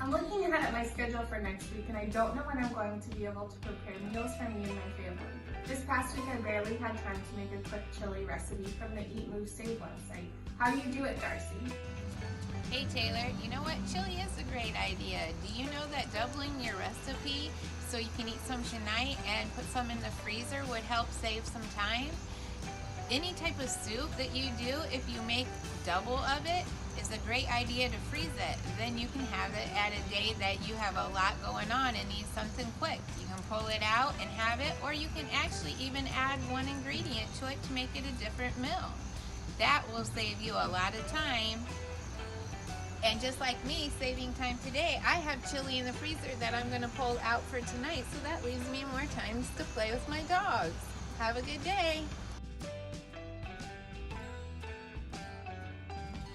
I'm looking ahead at my schedule for next week and I don't know when I'm going to be able to prepare meals for me and my family. This past week I barely had time to make a quick chili recipe from the Eat Move Save website. How do you do it, Darcy? Hey Taylor, you know what? Chili is a great idea. Do you know that doubling your recipe so you can eat some tonight and put some in the freezer would help save some time? Any type of soup that you do, if you make double of it, is a great idea to freeze it. Then you can have it at a day that you have a lot going on and need something quick. You can pull it out and have it, or you can actually even add one ingredient to it to make it a different meal. That will save you a lot of time. And just like me saving time today, I have chili in the freezer that I'm going to pull out for tonight, so that leaves me more time to play with my dogs. Have a good day.